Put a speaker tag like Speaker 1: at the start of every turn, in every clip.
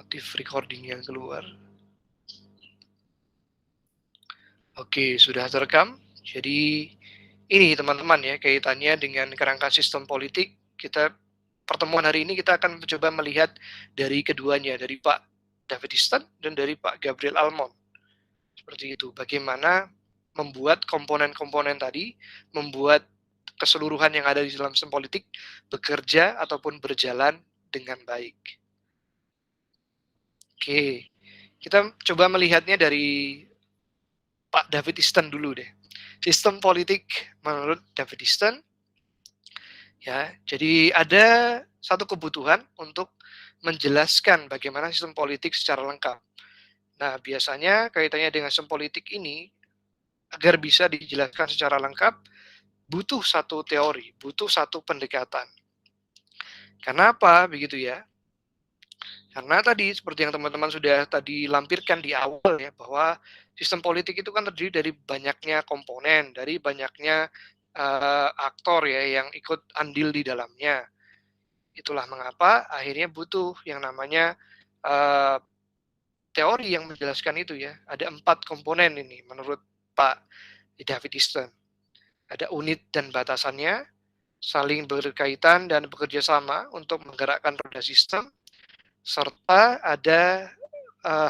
Speaker 1: Notif recording-nya keluar. Oke, sudah terekam. Jadi ini teman-teman ya kaitannya dengan kerangka sistem politik. Pertemuan hari ini kita akan mencoba melihat dari keduanya, dari Pak David Easton dan dari Pak Gabriel Almond. Seperti itu. Bagaimana membuat komponen-komponen tadi, membuat keseluruhan yang ada di dalam sistem politik bekerja ataupun berjalan dengan baik. Oke, kita coba melihatnya dari Pak David Easton dulu deh. Sistem politik menurut David Easton, ya, jadi ada satu kebutuhan untuk menjelaskan bagaimana sistem politik secara lengkap. Nah, biasanya kaitannya dengan sistem politik ini, agar bisa dijelaskan secara lengkap, butuh satu teori, butuh satu pendekatan. Karena apa? Begitu ya. Karena tadi seperti yang teman-teman sudah tadi lampirkan di awal ya, bahwa sistem politik itu kan terdiri dari banyaknya komponen, dari banyaknya aktor ya yang ikut andil di dalamnya. Itulah mengapa akhirnya butuh yang namanya teori yang menjelaskan itu ya. Ada 4 komponen ini menurut Pak David Easton. Ada unit dan batasannya, saling berkaitan dan bekerja sama untuk menggerakkan roda sistem, serta ada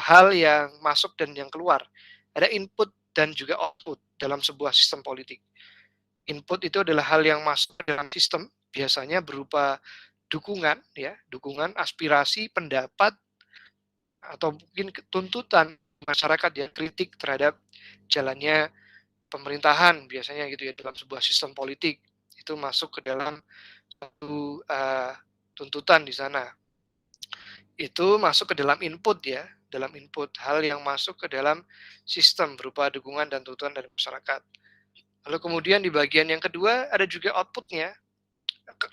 Speaker 1: hal yang masuk dan yang keluar. Ada input dan juga output dalam sebuah sistem politik. Input itu adalah hal yang masuk dalam sistem, biasanya berupa dukungan, ya, dukungan, aspirasi, pendapat, atau mungkin tuntutan masyarakat yang kritik terhadap jalannya pemerintahan, biasanya gitu ya, dalam sebuah sistem politik. Itu masuk ke dalam satu tuntutan di sana. Itu masuk ke dalam input ya, dalam input hal yang masuk ke dalam sistem berupa dukungan dan tuntutan dari masyarakat. Lalu kemudian di bagian yang kedua ada juga outputnya,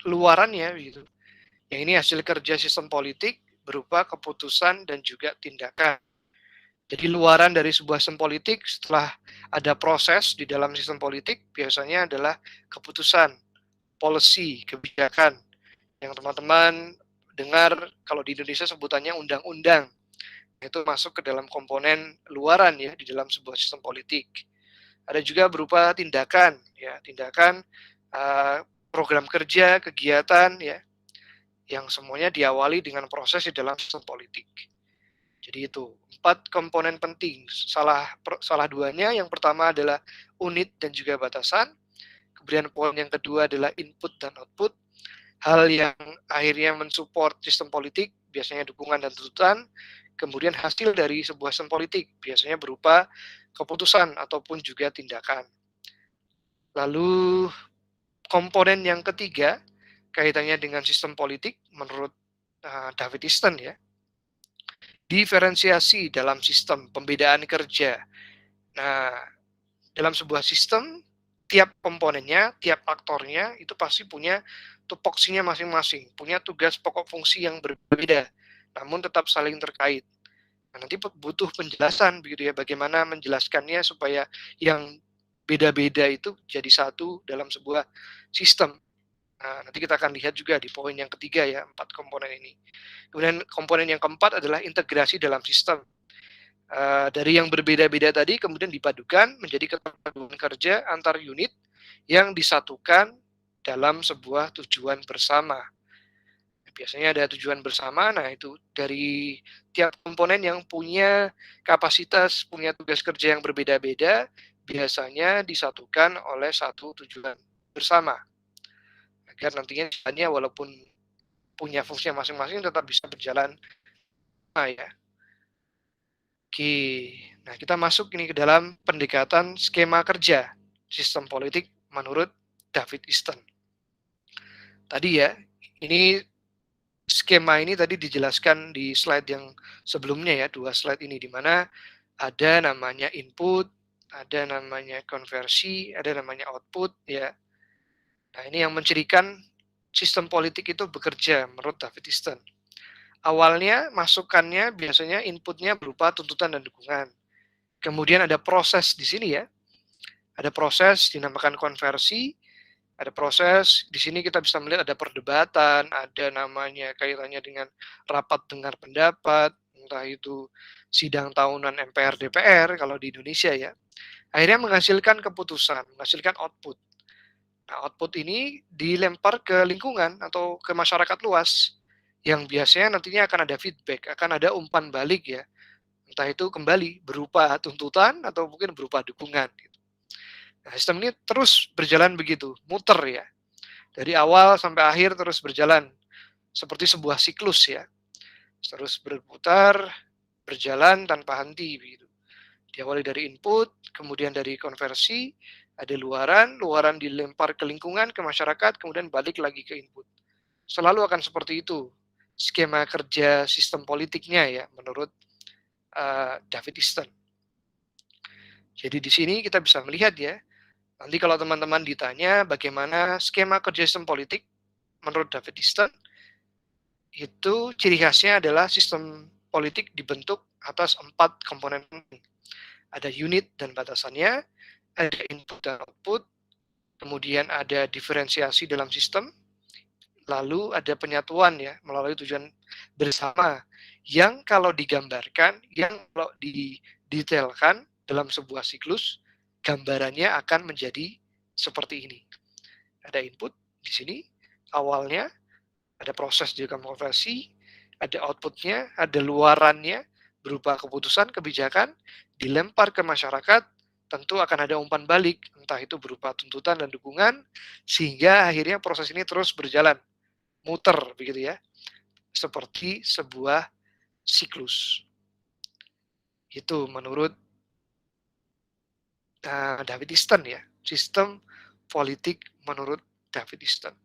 Speaker 1: keluarannya gitu. Yang ini hasil kerja sistem politik berupa keputusan dan juga tindakan. Jadi luaran dari sebuah sistem politik setelah ada proses di dalam sistem politik biasanya adalah keputusan, policy, kebijakan yang teman-teman dengar kalau di Indonesia sebutannya undang-undang. Itu masuk ke dalam komponen luaran ya di dalam sebuah sistem politik. Ada juga berupa tindakan ya, tindakan program kerja, kegiatan ya, yang semuanya diawali dengan proses di dalam sistem politik. Jadi itu 4 komponen penting. Salah duanya yang pertama adalah unit dan juga batasan. Kemudian poin yang kedua adalah input dan output. Hal yang akhirnya mensupport sistem politik, biasanya dukungan dan tuntutan. Kemudian hasil dari sebuah sistem politik, biasanya berupa keputusan ataupun juga tindakan. Lalu komponen yang ketiga, kaitannya dengan sistem politik menurut David Easton ya. Diferensiasi dalam sistem, pembedaan kerja. Nah, dalam sebuah sistem, tiap komponennya, tiap aktornya itu pasti punya tupoksinya masing-masing, punya tugas pokok fungsi yang berbeda, namun tetap saling terkait. Nah, nanti butuh penjelasan begitu ya, bagaimana menjelaskannya supaya yang beda-beda itu jadi satu dalam sebuah sistem. Nah, nanti kita akan lihat juga di poin yang ketiga ya, 4 komponen ini. Kemudian komponen yang keempat adalah integrasi dalam sistem. Dari yang berbeda-beda tadi kemudian dipadukan menjadi kesatuan kerja antar unit yang disatukan dalam sebuah tujuan bersama. Biasanya ada tujuan bersama, nah itu dari tiap komponen yang punya kapasitas, punya tugas kerja yang berbeda-beda, biasanya disatukan oleh satu tujuan bersama. Agar nantinya jalannya walaupun punya fungsi masing-masing tetap bisa berjalan ya. Oke, nah kita masuk ini ke dalam pendekatan skema kerja sistem politik menurut David Easton. Tadi ya, ini skema ini tadi dijelaskan di slide yang sebelumnya ya, 2 slide ini di mana ada namanya input, ada namanya konversi, ada namanya output ya. Nah, ini yang mencirikan sistem politik itu bekerja menurut David Easton. Awalnya masukannya biasanya inputnya berupa tuntutan dan dukungan. Kemudian ada proses di sini ya. Ada proses dinamakan konversi, ada proses di sini kita bisa melihat ada perdebatan, ada namanya kaitannya dengan rapat dengar pendapat, entah itu sidang tahunan MPR DPR kalau di Indonesia ya, akhirnya menghasilkan keputusan, menghasilkan output. Nah, output ini dilempar ke lingkungan atau ke masyarakat luas, yang biasanya nantinya akan ada feedback, akan ada umpan balik ya, entah itu kembali berupa tuntutan atau mungkin berupa dukungan gitu. Nah, sistem ini terus berjalan begitu, muter ya, dari awal sampai akhir terus berjalan, seperti sebuah siklus ya, terus berputar, berjalan tanpa henti begitu. Diawali dari input, kemudian dari konversi, ada luaran, luaran dilempar ke lingkungan, ke masyarakat, kemudian balik lagi ke input. Selalu akan seperti itu skema kerja sistem politiknya ya, menurut David Easton. Jadi di sini kita bisa melihat ya, nanti kalau teman-teman ditanya bagaimana skema kerja sistem politik menurut David Easton, itu ciri khasnya adalah sistem politik dibentuk atas 4 komponen penting. Ada unit dan batasannya, ada input dan output, kemudian ada diferensiasi dalam sistem, lalu ada penyatuan ya melalui tujuan bersama yang kalau digambarkan, yang kalau didetailkan dalam sebuah siklus, gambarannya akan menjadi seperti ini. Ada input di sini awalnya, ada proses konversi, ada outputnya, ada luarannya berupa keputusan, kebijakan, dilempar ke masyarakat, tentu akan ada umpan balik, entah itu berupa tuntutan dan dukungan, sehingga akhirnya proses ini terus berjalan, muter begitu ya, seperti sebuah siklus. Itu menurut David Easton ya, sistem politik menurut David Easton.